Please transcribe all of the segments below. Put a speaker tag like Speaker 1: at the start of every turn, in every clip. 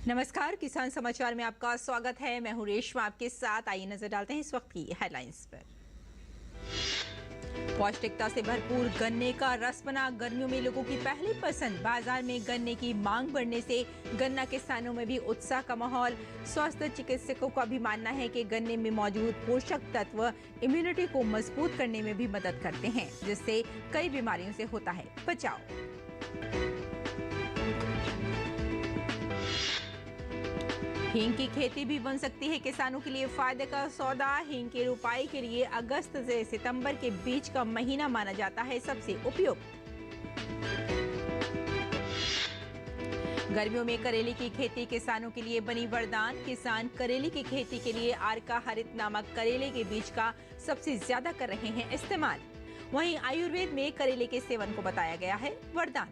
Speaker 1: नमस्कार, किसान समाचार में आपका स्वागत है। मैं हूं रेशमा आपके साथ। आइए नजर डालते हैं इस वक्त की हेडलाइंस पर। पौष्टिकता से भरपूर गन्ने का रस बना गर्मियों में लोगों की पहली पसंद। बाजार में गन्ने की मांग बढ़ने से गन्ना किसानों में भी उत्साह का माहौल। स्वास्थ्य चिकित्सकों का भी मानना है कि गन्ने में मौजूद पोषक तत्व इम्यूनिटी को मजबूत करने में भी मदद करते हैं, जिससे कई बीमारियों से होता है बचाव। हींग की खेती भी बन सकती है किसानों के लिए फायदे का सौदा। हींग की रुपाई के लिए अगस्त से सितंबर के बीच का महीना माना जाता है सबसे उपयुक्त। गर्मियों में करेले की खेती किसानों के लिए बनी वरदान। किसान करेले की खेती के लिए आर्का हरित नामक करेले के बीज का सबसे ज्यादा कर रहे हैं इस्तेमाल। वहीं आयुर्वेद में करेले के सेवन को बताया गया है वरदान।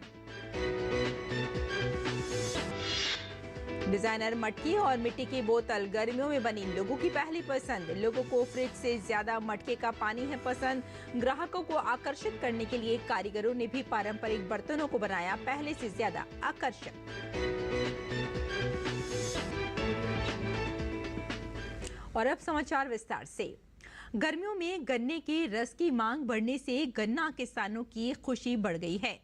Speaker 1: डिजाइनर मटकी और मिट्टी की बोतल गर्मियों में बनी लोगों की पहली पसंद। लोगों को फ्रिज से ज्यादा मटके का पानी है पसंद। ग्राहकों को आकर्षित करने के लिए कारीगरों ने भी पारंपरिक बर्तनों को बनाया पहले से ज्यादा आकर्षक। और अब समाचार विस्तार से। गर्मियों में गन्ने के रस की मांग बढ़ने से गन्ना किसानों की खुशी बढ़ गई है।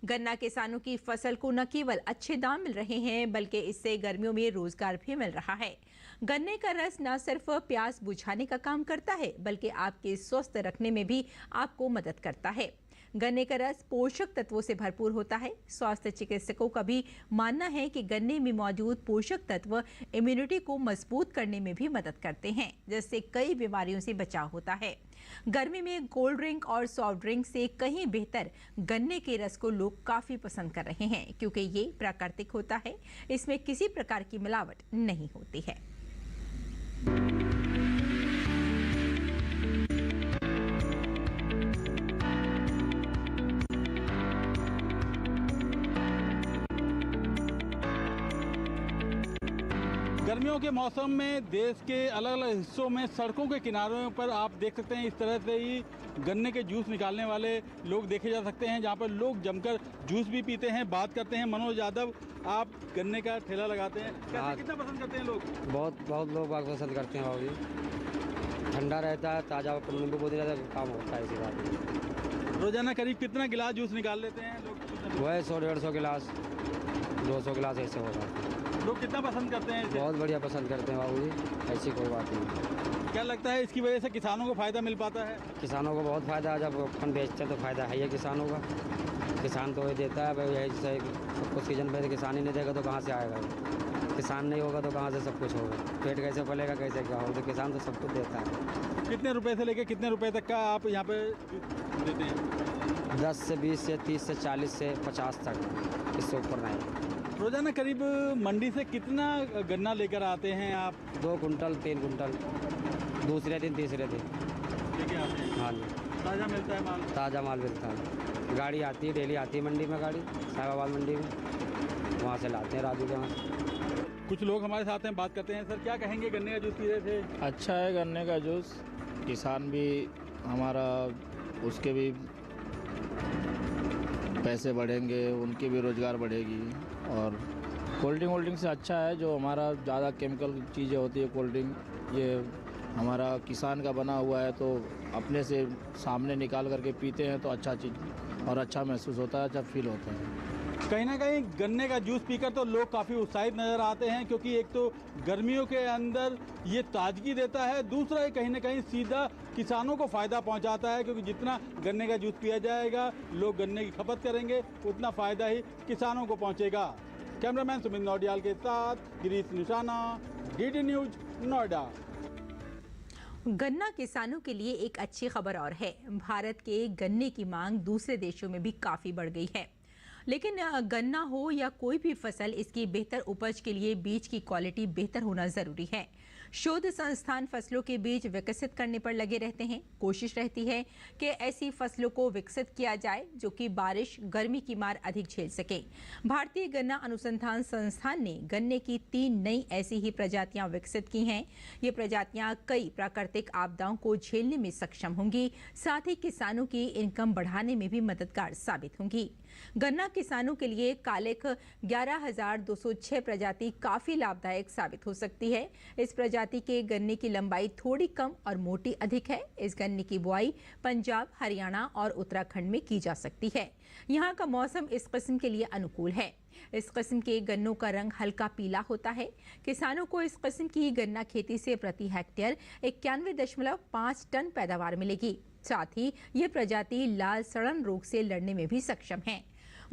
Speaker 1: गन्ना किसानों की फसल को न केवल अच्छे दाम मिल रहे हैं, बल्कि इससे गर्मियों में रोजगार भी मिल रहा है। गन्ने का रस न सिर्फ प्यास बुझाने का काम करता है, बल्कि आपके स्वस्थ रखने में भी आपको मदद करता है। गन्ने का रस पोषक तत्वों से भरपूर होता है। स्वास्थ्य चिकित्सकों का भी मानना है कि गन्ने में मौजूद पोषक तत्व इम्यूनिटी को मजबूत करने में भी मदद करते हैं, जिससे कई बीमारियों से बचाव होता है। गर्मी में कोल्ड ड्रिंक और सॉफ्ट ड्रिंक से कहीं बेहतर गन्ने के रस को लोग काफी पसंद कर रहे हैं, क्योंकि ये प्राकृतिक होता है। इसमें किसी प्रकार की मिलावट नहीं होती है।
Speaker 2: गर्मियों के मौसम में देश के अलग अलग हिस्सों में सड़कों के किनारों पर आप देख सकते हैं, इस तरह से ही गन्ने के जूस निकालने वाले लोग देखे जा सकते हैं, जहां पर लोग जमकर जूस भी पीते हैं, बात करते हैं। मनोज यादव, आप गन्ने का ठेला लगाते हैं, कैसे कितना पसंद करते हैं लोग?
Speaker 3: बहुत लोग पसंद करते हैं बाबू। ठंडा रहता है, ताज़ा नींबू बहुत ज़्यादा काम होता है। इसी बात
Speaker 2: रोजाना करीब कितना गिलास जूस निकाल लेते हैं लोग?
Speaker 3: वह 100-150 गिलास, 200 गिलास ऐसे होगा।
Speaker 2: लोग कितना पसंद करते हैं इसे?
Speaker 3: बहुत बढ़िया पसंद करते हैं बाबू जी, ऐसी कोई बात नहीं।
Speaker 2: क्या लगता है इसकी वजह से किसानों को फ़ायदा मिल पाता है?
Speaker 3: किसानों को बहुत फ़ायदा है। जब अपन बेचते हैं तो फ़ायदा है ही किसानों का। किसान तो ये देता है भाई, यही से सबको सीजन पे किसान ही नहीं देगा तो कहाँ से आएगा? किसान नहीं होगा तो कहाँ से सब कुछ होगा? पेट कैसे पलेगा, कैसे क्या होगा? तो किसान तो सब कुछ देता है।
Speaker 2: कितने रुपए से लेकर कितने रुपए तक का आप यहाँ पे देते हैं?
Speaker 3: 10 से 20 से 30 से 40 से 50 तक, इससे ऊपर नहीं।
Speaker 2: रोजाना करीब मंडी से कितना गन्ना लेकर आते हैं आप?
Speaker 3: 2 कुंटल 3 कुंटल, दूसरे दिन तीसरे दिन
Speaker 2: लेके आते हैं।
Speaker 3: हाँ जी,
Speaker 2: ताज़ा मिलता है माल?
Speaker 3: ताज़ा माल मिलता है। गाड़ी आती है, डेली आती है मंडी में गाड़ी, साहिबाबाद मंडी में, वहाँ से लाते हैं राजू के वहाँ से।
Speaker 2: कुछ लोग हमारे साथ हैं, बात करते हैं। सर, क्या कहेंगे, गन्ने का जूस पी रहे थे?
Speaker 4: अच्छा है गन्ने का जूस। किसान भी हमारा, उसके भी पैसे बढ़ेंगे, उनकी भी रोज़गार बढ़ेगी। और कोल्ड ड्रिंक से अच्छा है, जो हमारा ज़्यादा केमिकल चीज़ें होती है कोल्ड ड्रिंक, ये हमारा किसान का बना हुआ है, तो अपने से सामने निकाल करके पीते हैं तो अच्छा चीज़ और अच्छा महसूस होता है, अच्छा फील होता है।
Speaker 2: कहीं ना कहीं गन्ने का जूस पीकर तो लोग काफ़ी उत्साहित नज़र आते हैं, क्योंकि एक तो गर्मियों के अंदर ये ताजगी देता है, दूसरा ये कहीं ना कहीं सीधा किसानों को फ़ायदा पहुंचाता है, क्योंकि जितना गन्ने का जूस पिया जाएगा, लोग गन्ने की खपत करेंगे, उतना फ़ायदा ही किसानों को पहुंचेगा। कैमरामैन सुमित नौडियाल के साथ गिरीश निशाना, DD न्यूज, नोएडा।
Speaker 1: गन्ना किसानों के लिए एक अच्छी खबर और है। भारत के गन्ने की मांग दूसरे देशों में भी काफ़ी बढ़ गई है। लेकिन गन्ना हो या कोई भी फसल, इसकी बेहतर उपज के लिए बीज की क्वालिटी बेहतर होना जरूरी है। शोध संस्थान फसलों के बीज विकसित करने पर लगे रहते हैं। कोशिश रहती है कि ऐसी फसलों को विकसित किया जाए जो कि बारिश, गर्मी की मार अधिक झेल सके। भारतीय गन्ना अनुसंधान संस्थान ने गन्ने की 3 नई ऐसी ही प्रजातियां विकसित की हैं। ये प्रजातियां कई प्राकृतिक आपदाओं को झेलने में सक्षम होंगी, साथ ही किसानों की इनकम बढ़ाने में भी मददगार साबित होंगी। गन्ना किसानों के लिए कालिख 11,206 प्रजाति काफी लाभदायक साबित हो सकती है। इस प्रजाति के गन्ने की लंबाई थोड़ी कम और मोटी अधिक है। इस गन्ने की बुआई पंजाब, हरियाणा और उत्तराखंड में की जा सकती है। यहाँ का मौसम इस किस्म के लिए अनुकूल है। इस किस्म के गन्नों का रंग हल्का पीला होता है। किसानों को इस किस्म की गन्ना खेती से प्रति हेक्टेयर 91.5 टन पैदावार मिलेगी। साथ ही ये प्रजाति लाल सड़न रोग से लड़ने में भी सक्षम है।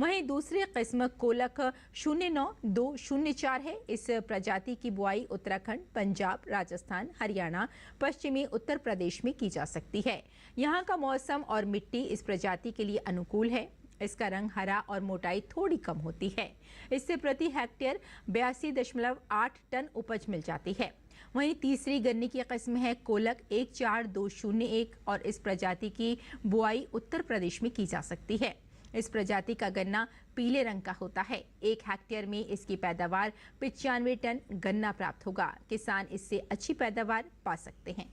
Speaker 1: वहीं दूसरी किस्म कोलक 09204 है। इस प्रजाति की बुआई उत्तराखंड, पंजाब, राजस्थान, हरियाणा, पश्चिमी उत्तर प्रदेश में की जा सकती है। यहाँ का मौसम और मिट्टी इस प्रजाति के लिए अनुकूल है। इसका रंग हरा और मोटाई थोड़ी कम होती है। इससे प्रति हेक्टेयर 82.8 टन उपज मिल जाती है। वहीं तीसरी गन्ने की किस्म है कोलक 14201 और इस प्रजाति की बुआई उत्तर प्रदेश में की जा सकती है। इस प्रजाति का गन्ना पीले रंग का होता है। 1 हेक्टेयर में इसकी पैदावार 95 टन गन्ना प्राप्त होगा। किसान इससे अच्छी पैदावार पा सकते हैं।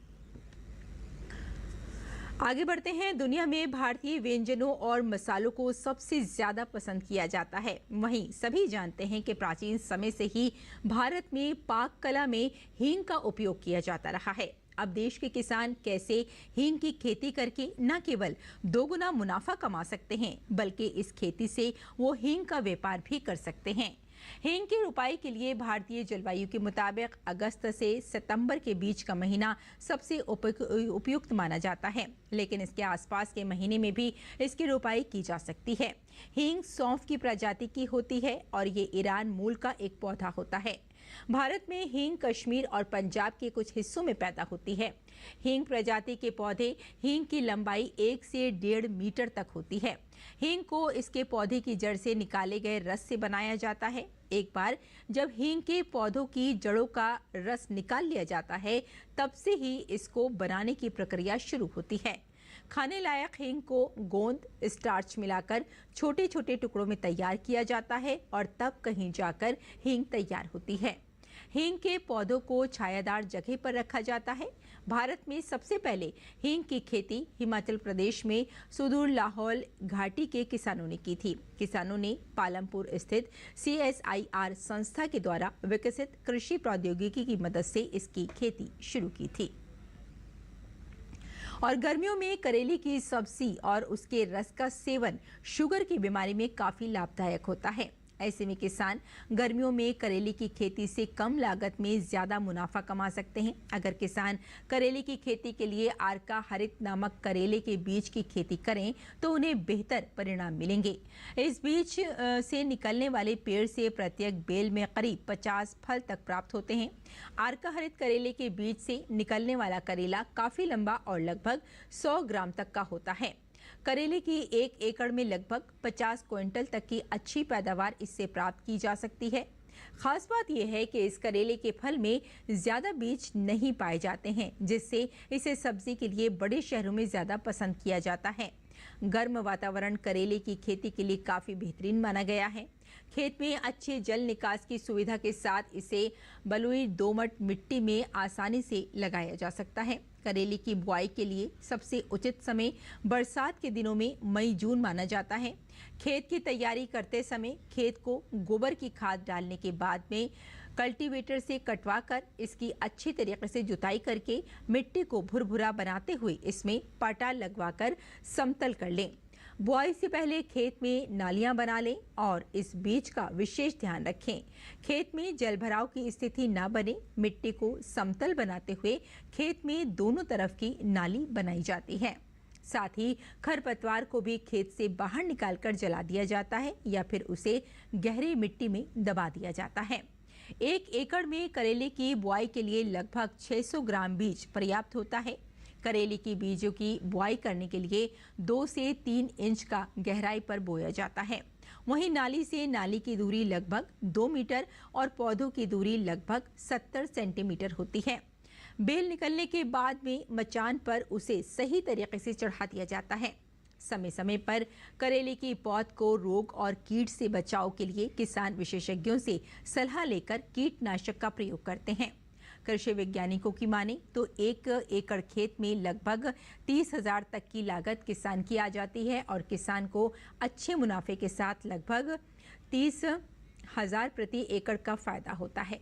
Speaker 1: आगे बढ़ते हैं। दुनिया में भारतीय व्यंजनों और मसालों को सबसे ज्यादा पसंद किया जाता है। वहीं सभी जानते हैं कि प्राचीन समय से ही भारत में पाक कला में हींग का उपयोग किया जाता रहा है। अब देश के किसान कैसे हींग की खेती करके न केवल दोगुना मुनाफा कमा सकते हैं, बल्कि इस खेती से वो हींग का व्यापार भी कर सकते हैं। हींग की रुपाई के लिए भारतीय जलवायु के मुताबिक अगस्त से सितंबर के बीच का महीना सबसे उपयुक्त माना जाता है, लेकिन इसके आसपास के महीने में भी इसकी रुपाई की जा सकती है। हींग सौंफ की प्रजाति की होती है और ये ईरान मूल का एक पौधा होता है। भारत में हींग कश्मीर और पंजाब के कुछ हिस्सों में पैदा होती है। हींग प्रजाति के पौधे हींग की लंबाई 1 से 1.5 मीटर तक होती है। हींग को इसके पौधे की जड़ से निकाले गए रस से बनाया जाता है। एक बार जब हींग के पौधों की जड़ों का रस निकाल लिया जाता है, तब से ही इसको बनाने की प्रक्रिया शुरू होती है। खाने लायक हींग को गोंद, स्टार्च मिलाकर छोटे छोटे टुकड़ों में तैयार किया जाता है और तब कहीं जाकर हींग तैयार होती है। हींग के पौधों को छायादार जगह पर रखा जाता है। भारत में सबसे पहले हींग की खेती हिमाचल प्रदेश में सुदूर लाहौल घाटी के किसानों ने की थी। किसानों ने पालमपुर स्थित CSIR संस्था के द्वारा विकसित कृषि प्रौद्योगिकी की मदद से इसकी खेती शुरू की थी। और गर्मियों में करेले की सब्जी और उसके रस का सेवन शुगर की बीमारी में काफी लाभदायक होता है। ऐसे में किसान गर्मियों में करेले की खेती से कम लागत में ज्यादा मुनाफा कमा सकते हैं। अगर किसान करेले की खेती के लिए आर्का हरित नामक करेले के बीज की खेती करें तो उन्हें बेहतर परिणाम मिलेंगे। इस बीज से निकलने वाले पेड़ से प्रत्येक बेल में करीब 50 फल तक प्राप्त होते हैं। आर्का हरित करेले के बीज से निकलने वाला करेला काफी लंबा और लगभग 100 ग्राम तक का होता है। करेले की 1 एकड़ में लगभग 50 क्विंटल तक की अच्छी पैदावार इससे प्राप्त की जा सकती है। खास बात यह है कि इस करेले के फल में ज्यादा बीज नहीं पाए जाते हैं, जिससे इसे सब्जी के लिए बड़े शहरों में ज्यादा पसंद किया जाता है। गर्म वातावरण करेले की खेती के लिए काफी बेहतरीन माना गया है। खेत में अच्छे जल निकास की सुविधा के साथ इसे बलुई दोमट मिट्टी में आसानी से लगाया जा सकता है। करेले की बुआई के लिए सबसे उचित समय बरसात के दिनों में मई-जून माना जाता है। खेत की तैयारी करते समय खेत को गोबर की खाद डालने के बाद में कल्टीवेटर से कटवाकर इसकी अच्छी तरीके से जुताई करके मिट्टी को भुरभुरा बनाते हुए इसमें पाटा लगवाकर समतल कर लें। बुआई से पहले खेत में नालियां बना लें और इस बीज का विशेष ध्यान रखें। खेत में जलभराव की स्थिति न बने, मिट्टी को समतल बनाते हुए खेत में दोनों तरफ की नाली बनाई जाती है। साथ ही खरपतवार को भी खेत से बाहर निकालकर जला दिया जाता है या फिर उसे गहरी मिट्टी में दबा दिया जाता है। 1 एकड़ में करेले की बुआई के लिए लगभग 600 ग्राम बीज पर्याप्त होता है। करेले की बीजों की बुआई करने के लिए 2 से 3 इंच का गहराई पर बोया जाता है। वहीं नाली से नाली की दूरी लगभग 2 मीटर और पौधों की दूरी लगभग 70 सेंटीमीटर होती है। बेल निकलने के बाद में मचान पर उसे सही तरीके से चढ़ा दिया जाता है। समय समय पर करेले की पौध को रोग और कीट से बचाव के लिए किसान विशेषज्ञों से सलाह लेकर कीटनाशक का प्रयोग करते हैं। कृषि वैज्ञानिकों की माने तो 1 एकड़ खेत में लगभग 30,000 तक की लागत किसान की आ जाती है और किसान को अच्छे मुनाफे के साथ लगभग 30,000 प्रति एकड़ का फायदा होता है।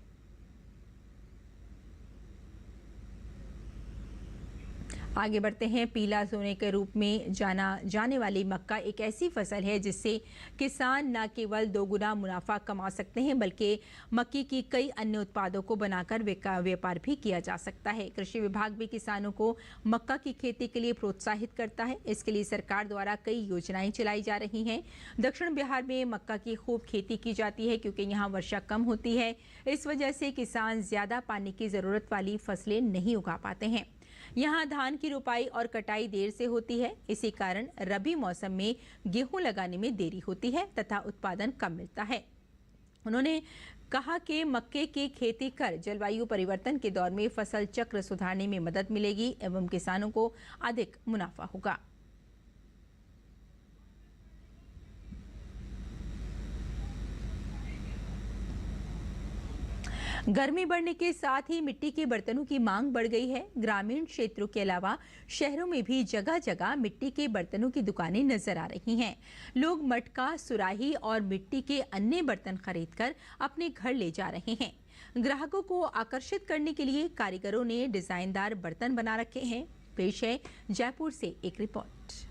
Speaker 1: आगे बढ़ते हैं। पीला सोने के रूप में जाना जाने वाली मक्का एक ऐसी फसल है जिससे किसान न केवल दोगुना मुनाफा कमा सकते हैं बल्कि मक्की की कई अन्य उत्पादों को बनाकर व्यापार भी किया जा सकता है। कृषि विभाग भी किसानों को मक्का की खेती के लिए प्रोत्साहित करता है। इसके लिए सरकार द्वारा कई योजनाएं चलाई जा रही हैं। दक्षिण बिहार में मक्का की खूब खेती की जाती है क्योंकि यहाँ वर्षा कम होती है। इस वजह से किसान ज्यादा पानी की जरूरत वाली फसलें नहीं उगा पाते हैं। यहाँ धान की रोपाई और कटाई देर से होती है। इसी कारण रबी मौसम में गेहूं लगाने में देरी होती है तथा उत्पादन कम मिलता है। उन्होंने कहा कि मक्के की खेती कर जलवायु परिवर्तन के दौर में फसल चक्र सुधारने में मदद मिलेगी एवं किसानों को अधिक मुनाफा होगा। गर्मी बढ़ने के साथ ही मिट्टी के बर्तनों की मांग बढ़ गई है। ग्रामीण क्षेत्रों के अलावा शहरों में भी जगह जगह मिट्टी के बर्तनों की दुकानें नजर आ रही हैं। लोग मटका, सुराही और मिट्टी के अन्य बर्तन खरीदकर अपने घर ले जा रहे हैं। ग्राहकों को आकर्षित करने के लिए कारीगरों ने डिजाइनदार बर्तन बना रखे हैं। पेश है जयपुर से एक रिपोर्ट।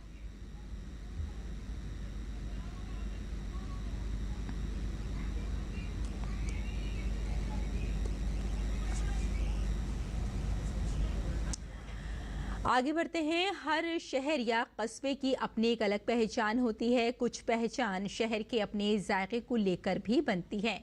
Speaker 1: आगे बढ़ते हैं। हर शहर या कस्बे की अपनी एक अलग पहचान होती है। कुछ पहचान शहर के अपने जायके को लेकर भी बनती है।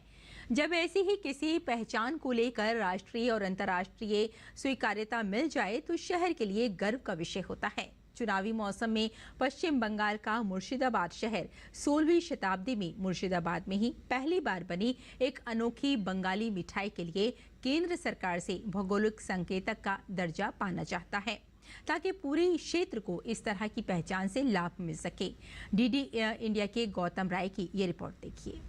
Speaker 1: जब ऐसी ही किसी पहचान को लेकर राष्ट्रीय और अंतर्राष्ट्रीय स्वीकार्यता मिल जाए तो शहर के लिए गर्व का विषय होता है। चुनावी मौसम में पश्चिम बंगाल का मुर्शिदाबाद शहर 16वीं शताब्दी में मुर्शिदाबाद में ही पहली बार बनी एक अनोखी बंगाली मिठाई के लिए केंद्र सरकार से भौगोलिक संकेतक का दर्जा पाना चाहता है ताकि पूरे क्षेत्र को इस तरह की पहचान से लाभ मिल सके। डीडी इंडिया के गौतम राय की ये रिपोर्ट देखिए।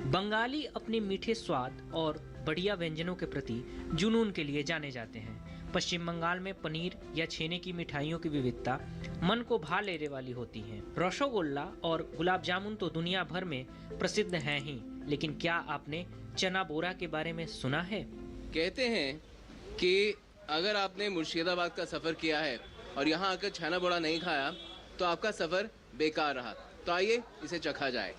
Speaker 5: बंगाली अपने मीठे स्वाद और बढ़िया व्यंजनों के प्रति जुनून के लिए जाने जाते हैं। पश्चिम बंगाल में पनीर या छेने की मिठाइयों की विविधता मन को भा लेने वाली होती है। रसगुल्ला और गुलाब जामुन तो दुनिया भर में प्रसिद्ध हैं ही, लेकिन क्या आपने चना बोरा के बारे में सुना है?
Speaker 6: कहते हैं कि अगर आपने मुर्शिदाबाद का सफर किया है और यहाँ आकर छेना बोरा नहीं खाया तो आपका सफर बेकार रहा। तो आइए इसे चखा जाए।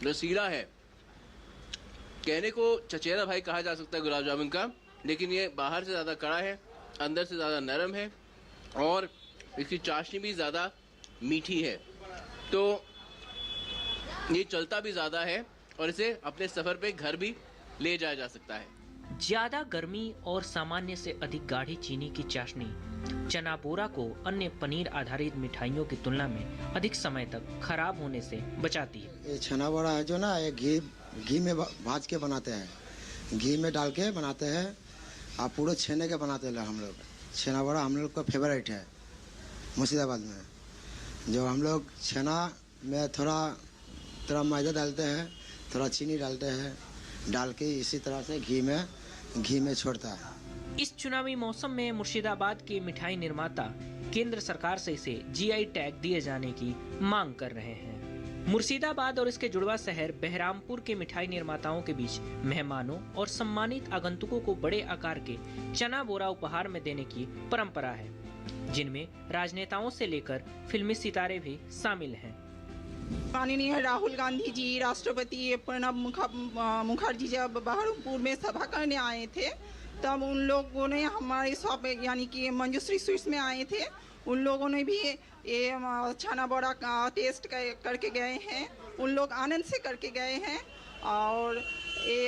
Speaker 6: रसीला है। कहने को चचेरा भाई कहा जा सकता है गुलाब जामुन का, लेकिन ये बाहर से ज़्यादा कड़ा है, अंदर से ज़्यादा नरम है और इसकी चाशनी भी ज़्यादा मीठी है। तो ये चलता भी ज़्यादा है और इसे अपने सफ़र पे घर भी ले जाया जा सकता है।
Speaker 5: ज्यादा गर्मी और सामान्य से अधिक गाढ़ी चीनी की चाशनी चना बोरा को अन्य पनीर आधारित मिठाइयों की तुलना में अधिक समय तक खराब होने से बचाती है।
Speaker 7: ये चना बोरा है जो ना, ये घी में भाज के बनाते हैं, घी में डाल के बनाते हैं और पूरे छेने के बनाते हैं हम लोग। छेना बोरा हम लोग का फेवरेट है मुर्शिदाबाद में। जो हम लोग छेना में थोड़ा मैदा डालते हैं, थोड़ा चीनी डालते हैं, डाल के इसी तरह से घी में छोड़ता है।
Speaker 5: इस चुनावी मौसम में मुर्शिदाबाद के मिठाई निर्माता केंद्र सरकार से इसे जीआई टैग दिए जाने की मांग कर रहे हैं। मुर्शिदाबाद और इसके जुड़वा शहर बहरामपुर के मिठाई निर्माताओं के बीच मेहमानों और सम्मानित आगंतुकों को बड़े आकार के चना बोरा उपहार में देने की परंपरा है, जिनमें राजनेताओं से लेकर फिल्मी सितारे भी शामिल हैं।
Speaker 8: माननीय राहुल गांधी जी, राष्ट्रपति प्रणब मुखर्जी जब बहरमपुर में सभा करने आए थे तब उन लोगों ने हमारे शॉप यानी कि मंजूश्री स्वीट्स में आए थे। उन लोगों ने भी ये चना बोरा का टेस्ट करके गए हैं। उन लोग आनंद से करके गए हैं। और ये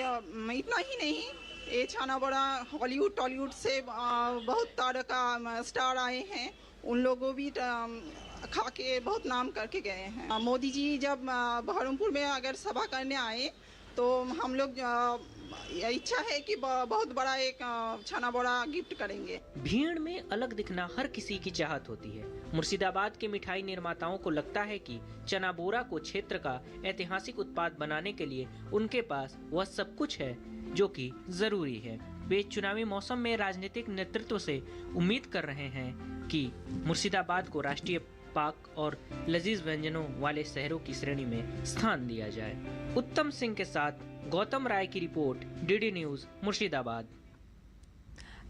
Speaker 8: इतना ही नहीं, ये चना बोरा हॉलीवुड टॉलीवुड से बहुत तारका स्टार आए हैं, उन लोगों भी खा के बहुत नाम करके गए हैं। मोदी जी जब बहरमपुर में अगर सभा करने आए तो हम लोग इच्छा है कि बहुत बड़ा एक छाना बोरा गिफ्ट करेंगे।
Speaker 5: भीड़ में अलग दिखना हर किसी की चाहत होती है। मुर्शिदाबाद के मिठाई निर्माताओं को लगता है कि चना बोरा को क्षेत्र का ऐतिहासिक उत्पाद बनाने के लिए उनके पास वह सब कुछ है जो कि जरूरी है। वे चुनावी मौसम में राजनीतिक नेतृत्व से उम्मीद कर रहे हैं कि मुर्शिदाबाद को राष्ट्रीय पाक और लजीज व्यंजनों वाले शहरों की श्रेणी में स्थान दिया जाए। उत्तम सिंह के साथ गौतम राय की रिपोर्ट, डीडी न्यूज, मुर्शिदाबाद।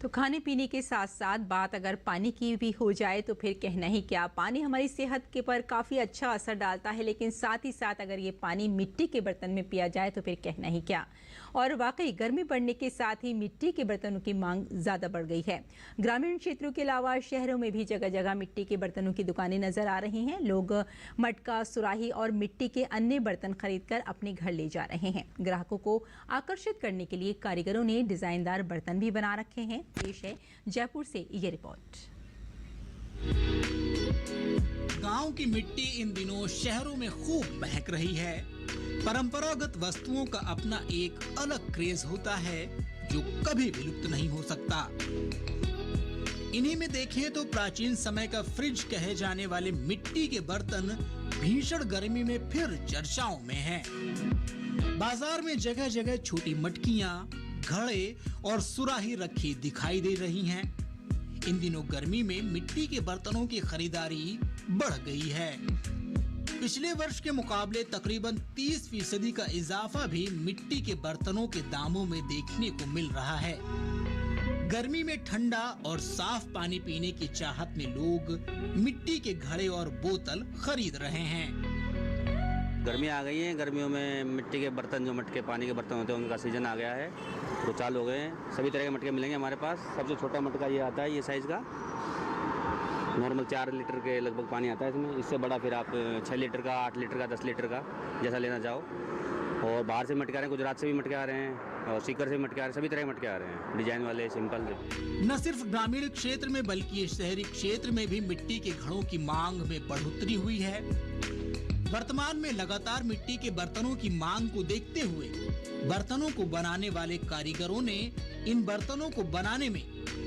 Speaker 1: तो खाने पीने के साथ साथ बात अगर पानी की भी हो जाए तो फिर कहना ही क्या। पानी हमारी सेहत के पर काफ़ी अच्छा असर डालता है, लेकिन साथ ही साथ अगर ये पानी मिट्टी के बर्तन में पिया जाए तो फिर कहना ही क्या। और वाकई गर्मी बढ़ने के साथ ही मिट्टी के बर्तनों की मांग ज़्यादा बढ़ गई है। ग्रामीण क्षेत्रों के अलावा शहरों में भी जगह जगह मिट्टी के बर्तनों की दुकानें नजर आ रही हैं। लोग मटका, सुराही और मिट्टी के अन्य बर्तन खरीदकर अपने घर ले जा रहे हैं। ग्राहकों को आकर्षित करने के लिए कारीगरों ने डिजाइनदार बर्तन भी बना रखे हैं। पेश है जयपुर से ये रिपोर्ट।
Speaker 9: गांव की मिट्टी इन दिनों शहरों में खूब महक रही है। परंपरागत वस्तुओं का अपना एक अलग क्रेज होता है जो कभी विलुप्त नहीं हो सकता। इन्हीं में देखें तो प्राचीन समय का फ्रिज कहे जाने वाले मिट्टी के बर्तन भीषण गर्मी में फिर चर्चाओं में हैं। बाजार में जगह जगह छोटी मटकियां, घड़े और सुराही रखी दिखाई दे रही हैं। इन दिनों गर्मी में मिट्टी के बर्तनों की खरीदारी बढ़ गई है। पिछले वर्ष के मुकाबले तकरीबन 30% का इजाफा भी मिट्टी के बर्तनों के दामों में देखने को मिल रहा है। गर्मी में ठंडा और साफ पानी पीने की चाहत में लोग मिट्टी के घड़े और बोतल खरीद रहे हैं।
Speaker 3: गर्मी आ गई है, गर्मियों में मिट्टी के बर्तन, जो मटके पानी के बर्तन होते हैं, उनका सीजन आ गया है, वो चालू हो गए हैं। सभी तरह के मटके मिलेंगे हमारे पास। सबसे छोटा मटका ये आता है, ये साइज़ का, नॉर्मल 4 लीटर के लगभग पानी आता है इसमें। इससे बड़ा फिर आप 6 लीटर का, 8 लीटर का, 10 लीटर का, जैसा लेना चाहो। और बाहर से मटके आ रहे हैं, गुजरात से भी मटके आ रहे हैं और सीकर से भी मटके आ रहे हैं, सभी तरह के मटके आ रहे हैं, डिजाइन वाले, सिंपल से।
Speaker 9: न सिर्फ ग्रामीण क्षेत्र में बल्कि शहरी क्षेत्र में भी मिट्टी के घड़ों की मांग में बढ़ोतरी हुई है। वर्तमान में लगातार मिट्टी के बर्तनों की मांग को देखते हुए बर्तनों को बनाने वाले कारीगरों ने इन बर्तनों को बनाने में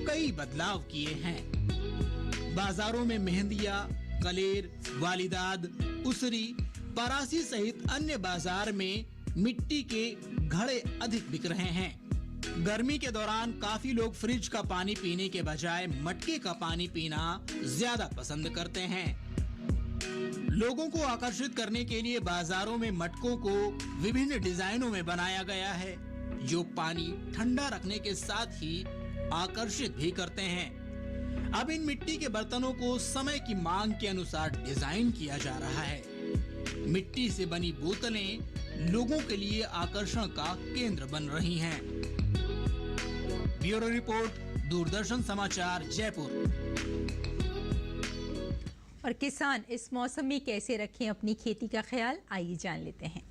Speaker 9: कई बदलाव किए हैं। बाजारों में मेहंदिया, कलेर, वालिदाद, उसरी, परासी सहित अन्य बाजार में मिट्टी के घड़े अधिक बिक रहे हैं। गर्मी के दौरान काफी लोग फ्रिज का पानी पीने के बजाय मटके का पानी पीना ज्यादा पसंद करते हैं। लोगों को आकर्षित करने के लिए बाजारों में मटकों को विभिन्न डिजाइनों में बनाया गया है, जो पानी ठंडा रखने के साथ ही आकर्षित भी करते हैं। अब इन मिट्टी के बर्तनों को समय की मांग के अनुसार डिजाइन किया जा रहा है। मिट्टी से बनी बोतलें लोगों के लिए आकर्षण का केंद्र बन रही हैं। ब्यूरो रिपोर्ट, दूरदर्शन समाचार, जयपुर।
Speaker 1: और किसान इस मौसम में कैसे रखें अपनी खेती का ख्याल, आइए जान लेते हैं।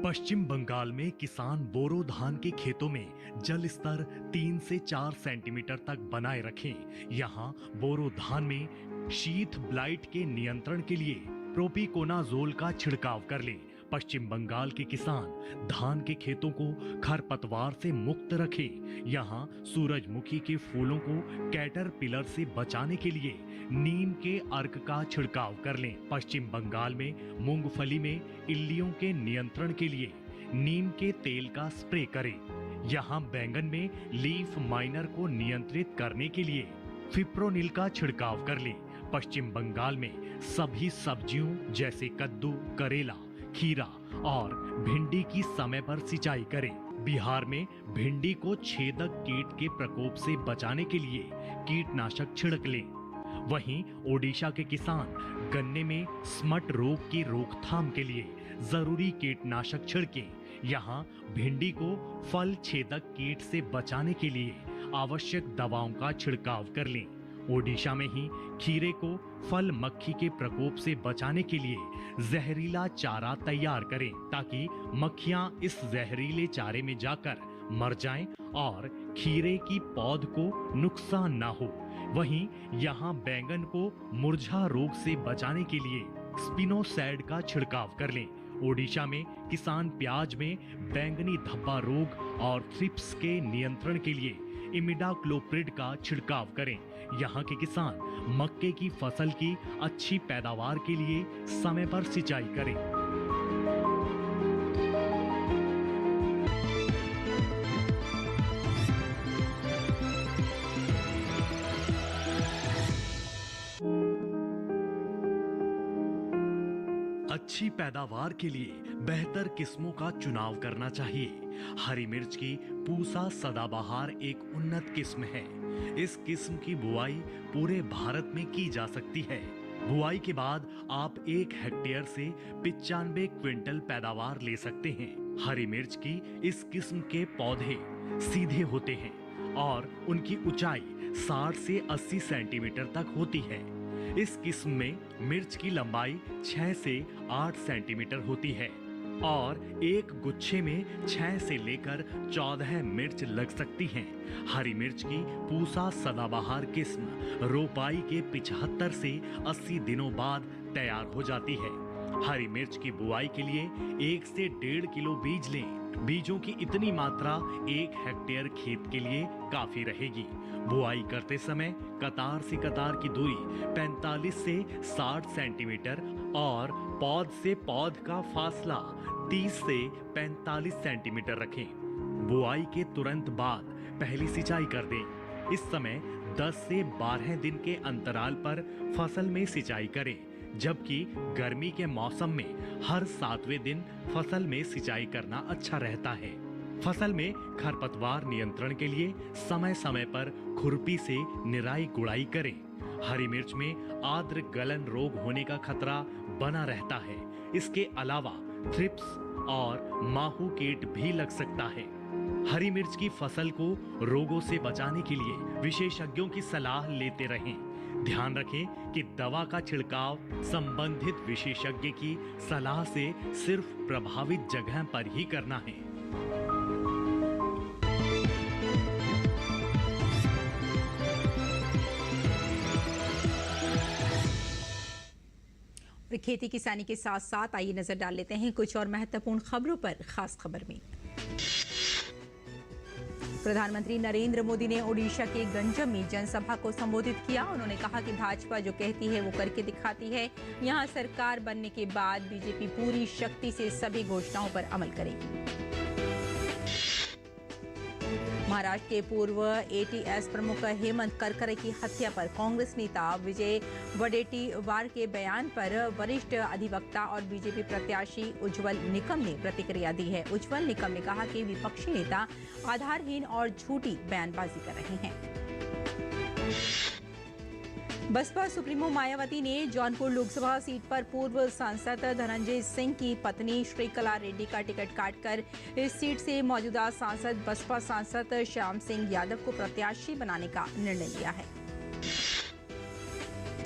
Speaker 10: पश्चिम बंगाल में किसान बोरो धान के खेतों में जल स्तर 3 से 4 सेंटीमीटर तक बनाए रखें। यहाँ बोरो धान में शीत ब्लाइट के नियंत्रण के लिए प्रोपिकोनाजोल का छिड़काव कर लें। पश्चिम बंगाल के किसान धान के खेतों को खरपतवार से मुक्त रखें। यहाँ सूरजमुखी के फूलों को कैटरपिलर से बचाने के लिए नीम के अर्क का छिड़काव कर लें। पश्चिम बंगाल में मूंगफली में इल्लियों के नियंत्रण के लिए नीम के तेल का स्प्रे करें। यहाँ बैंगन में लीफ माइनर को नियंत्रित करने के लिए फिप्रोनिल का छिड़काव कर लें। पश्चिम बंगाल में सभी सब्जियों जैसे कद्दू, करेला, खीरा और भिंडी की समय पर सिंचाई करें। बिहार में भिंडी को छेदक कीट के प्रकोप से बचाने के लिए कीटनाशक छिड़क लें। वहीं ओडिशा के किसान गन्ने में स्मट रोग की रोकथाम के लिए जरूरी कीटनाशक छिड़कें। यहाँ भिंडी को फल छेदक कीट से बचाने के लिए आवश्यक दवाओं का छिड़काव कर लें। ओडिशा में ही खीरे को फल मक्खी के प्रकोप से बचाने के लिए जहरीला चारा तैयार करें, ताकि मक्खियां इस जहरीले चारे में जाकर मर जाएं और खीरे की पौध को नुकसान ना हो। वहीं यहाँ बैंगन को मुरझा रोग से बचाने के लिए स्पिनोसाइड का छिड़काव कर लें। ओडिशा में किसान प्याज में बैंगनी धब्बा रोग और थ्रिप्स के नियंत्रण के लिए इमिडाक्लोप्रिड का छिड़काव करें। यहाँ के किसान मक्के की फसल की अच्छी पैदावार के लिए समय पर सिंचाई करें। अच्छी पैदावार के लिए बेहतर किस्मों का चुनाव करना चाहिए। हरी मिर्च की पूसा सदाबहार एक उन्नत किस्म है। इस किस्म की बुआई पूरे भारत में की जा सकती है। बुआई के बाद आप 1 हेक्टेयर से 95 क्विंटल पैदावार ले सकते हैं। हरी मिर्च की इस किस्म के पौधे सीधे होते हैं और उनकी ऊंचाई 60 से 80 सेंटीमीटर तक होती है। इस किस्म में मिर्च की लंबाई 6 से 8 सेंटीमीटर होती है और एक गुच्छे में 6 से लेकर 14 मिर्च लग सकती हैं। हरी मिर्च की पूसा सदाबहार किस्म रोपाई के 75 से 80 दिनों बाद तैयार हो जाती है। हरी मिर्च की बुआई के लिए 1 से 1.5 किलो बीज लें। बीजों की इतनी मात्रा 1 हेक्टेयर खेत के लिए काफी रहेगी। बुआई करते समय कतार से कतार की दूरी 45 से 60 सेंटीमीटर और पौध से पौध का फासला 30 से 45 सेंटीमीटर रखें। बुआई के तुरंत बाद पहली सिंचाई कर दें। इस समय 10 से 12 दिन के अंतराल पर फसल में सिंचाई करें, जबकि गर्मी के मौसम में हर 7वें दिन फसल में सिंचाई करना अच्छा रहता है। फसल में खरपतवार नियंत्रण के लिए समय समय पर खुरपी से निराई गुड़ाई करें। हरी मिर्च में आर्द्र गलन रोग होने का खतरा बना रहता है। इसके अलावा थ्रिप्स और माहू कीट भी लग सकता है। हरी मिर्च की फसल को रोगों से बचाने के लिए विशेषज्ञों की सलाह लेते रहें। ध्यान रखें कि दवा का छिड़काव संबंधित विशेषज्ञ की सलाह से सिर्फ प्रभावित जगह पर ही करना है।
Speaker 1: और खेती किसानी के साथ साथ आइए नजर डाल लेते हैं कुछ और महत्वपूर्ण खबरों पर। खास खबर में प्रधानमंत्री नरेंद्र मोदी ने ओडिशा के गंजम में जनसभा को संबोधित किया। उन्होंने कहा कि भाजपा जो कहती है वो करके दिखाती है। यहां सरकार बनने के बाद बीजेपी पूरी शक्ति से सभी घोषणाओं पर अमल करेगी। महाराष्ट्र के पूर्व एटीएस प्रमुख हेमंत करकरे की हत्या पर कांग्रेस नेता विजय वडेट्टीवार के बयान पर वरिष्ठ अधिवक्ता और बीजेपी प्रत्याशी उज्जवल निकम ने प्रतिक्रिया दी है। उज्जवल निकम ने कहा कि विपक्षी नेता आधारहीन और झूठी बयानबाजी कर रहे हैं। बसपा सुप्रीमो मायावती ने जौनपुर लोकसभा सीट पर पूर्व सांसद धनंजय सिंह की पत्नी श्रीकला रेड्डी का टिकट काटकर इस सीट से मौजूदा सांसद बसपा सांसद श्याम सिंह यादव को प्रत्याशी बनाने का निर्णय लिया है।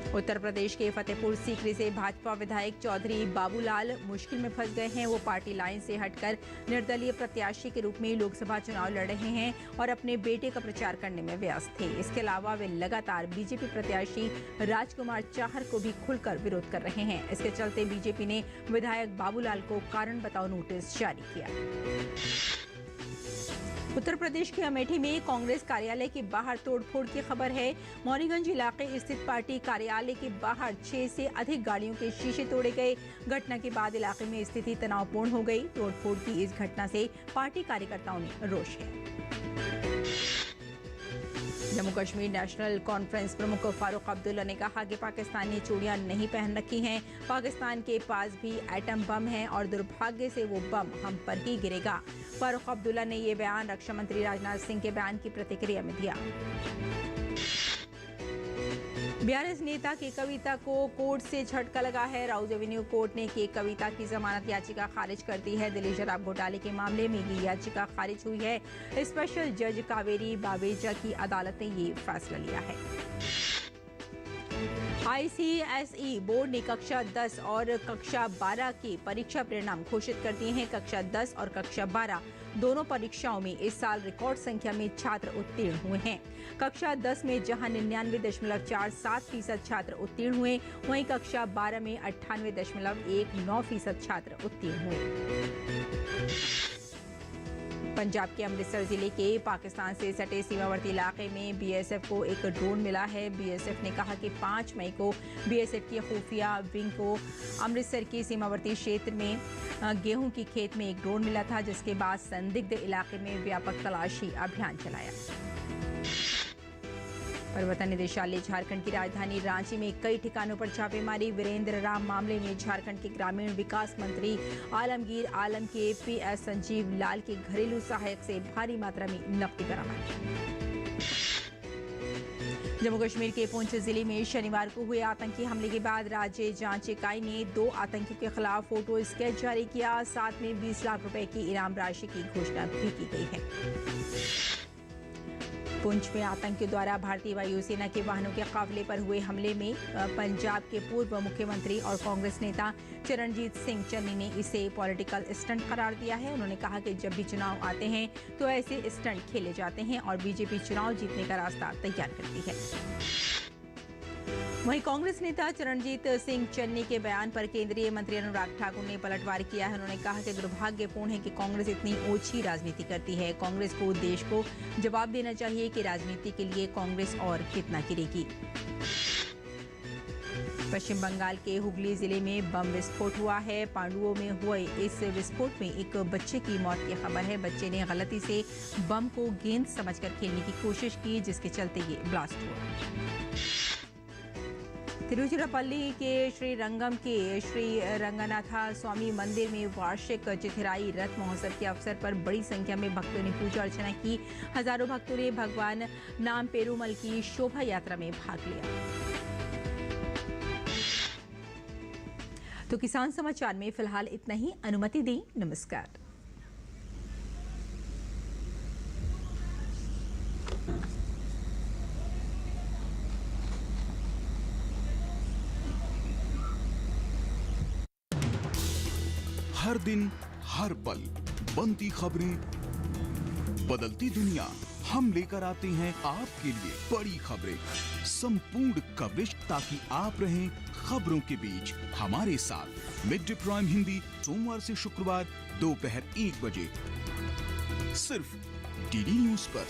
Speaker 1: उत्तर प्रदेश के फतेहपुर सीकरी से भाजपा विधायक चौधरी बाबूलाल मुश्किल में फंस गए हैं। वो पार्टी लाइन से हटकर निर्दलीय प्रत्याशी के रूप में लोकसभा चुनाव लड़ रहे हैं और अपने बेटे का प्रचार करने में व्यस्त थे। इसके अलावा वे लगातार बीजेपी प्रत्याशी राजकुमार चाहर को भी खुलकर विरोध कर रहे हैं। इसके चलते बीजेपी ने विधायक बाबूलाल को कारण बताओ नोटिस जारी किया। उत्तर प्रदेश के अमेठी में कांग्रेस कार्यालय के बाहर तोड़फोड़ की खबर है। मौनीगंज इलाके स्थित पार्टी कार्यालय के बाहर 6 से अधिक गाड़ियों के शीशे तोड़े गए। घटना के बाद इलाके में स्थिति तनावपूर्ण हो गई। तोड़फोड़ की इस घटना से पार्टी कार्यकर्ताओं में रोष है। जम्मू कश्मीर नेशनल कॉन्फ्रेंस प्रमुख फारूक अब्दुल्ला ने कहा कि पाकिस्तान ने चूड़ियां नहीं पहन रखी हैं। पाकिस्तान के पास भी एटम बम है और दुर्भाग्य से वो बम हम पर ही गिरेगा। फारूक अब्दुल्ला ने ये बयान रक्षा मंत्री राजनाथ सिंह के बयान की प्रतिक्रिया में दिया। बीआरएस नेता के कविता को कोर्ट से झटका लगा है। राउज एवेन्यू कोर्ट ने के कविता की जमानत याचिका खारिज कर दी है। दिल्ली शराब घोटाले के मामले में ये याचिका खारिज हुई है। स्पेशल जज कावेरी बावेजा की अदालत ने ये फैसला लिया है। आईसीएसई बोर्ड ने कक्षा 10 और कक्षा 12 के परीक्षा परिणाम घोषित कर दिए हैं। कक्षा 10 और कक्षा 12 दोनों परीक्षाओं में इस साल रिकॉर्ड संख्या में छात्र उत्तीर्ण हुए हैं। कक्षा 10 में जहां 99.47% छात्र उत्तीर्ण हुए, वहीं कक्षा 12 में 98.19% छात्र उत्तीर्ण हुए। पंजाब के अमृतसर जिले के पाकिस्तान से सटे सीमावर्ती इलाके में बीएसएफ को एक ड्रोन मिला है। बीएसएफ ने कहा कि 5 मई को बीएसएफ की खुफिया विंग को अमृतसर के सीमावर्ती क्षेत्र में गेहूं की खेत में एक ड्रोन मिला था, जिसके बाद संदिग्ध इलाके में व्यापक तलाशी अभियान चलाया। प्रवर्तन निदेशालय झारखंड की राजधानी रांची में कई ठिकानों पर छापेमारी। वीरेंद्र राम मामले में झारखंड के ग्रामीण विकास मंत्री आलमगीर आलम के पीएस संजीव लाल के घरेलू सहायक से भारी मात्रा में नकदी बरामद। जम्मू कश्मीर के पुंछ जिले में शनिवार को हुए आतंकी हमले के बाद राज्य जांच इकाई ने 2 आतंकियों के खिलाफ फोटो स्केच जारी किया। साथ में 20 लाख रुपए की इनाम राशि की घोषणा भी की गई है। पुंछ में आतंकियों द्वारा भारतीय वायुसेना के वाहनों के काफिले पर हुए हमले में पंजाब के पूर्व मुख्यमंत्री और कांग्रेस नेता चरणजीत सिंह चन्नी ने इसे पॉलिटिकल स्टंट करार दिया है। उन्होंने कहा कि जब भी चुनाव आते हैं तो ऐसे स्टंट खेले जाते हैं और बीजेपी चुनाव जीतने का रास्ता तैयार करती है। वहीं कांग्रेस नेता चरणजीत सिंह चन्नी के बयान पर केंद्रीय मंत्री अनुराग ठाकुर ने पलटवार किया है। उन्होंने कहा कि दुर्भाग्यपूर्ण है कि कांग्रेस इतनी ओछी राजनीति करती है। कांग्रेस को देश को जवाब देना चाहिए कि राजनीति के लिए कांग्रेस और कितना गिरेगी। पश्चिम बंगाल के हुगली जिले में बम विस्फोट हुआ है। पांडुओं में हुए इस विस्फोट में एक बच्चे की मौत की खबर है। बच्चे ने गलती से बम को गेंद समझकर खेलने की कोशिश की, जिसके चलते ये ब्लास्ट हुआ। तिरुचिरापल्ली के श्री रंगम के श्री रंगनाथा स्वामी मंदिर में वार्षिक चिथिराई रथ महोत्सव के अवसर पर बड़ी संख्या में भक्तों ने पूजा अर्चना की। हजारों भक्तों ने भगवान नाम पेरुमल की शोभा यात्रा में भाग लिया। तो किसान समाचार में फिलहाल इतना ही। अनुमति दें। नमस्कार।
Speaker 11: हर दिन हर पल बनती खबरें, बदलती दुनिया, हम लेकर आते हैं आपके लिए बड़ी खबरें, संपूर्ण कवरेज, ताकि आप रहें खबरों के बीच हमारे साथ। मिड डे प्राइम हिंदी सोमवार से शुक्रवार दोपहर 1 बजे सिर्फ डीडी न्यूज पर।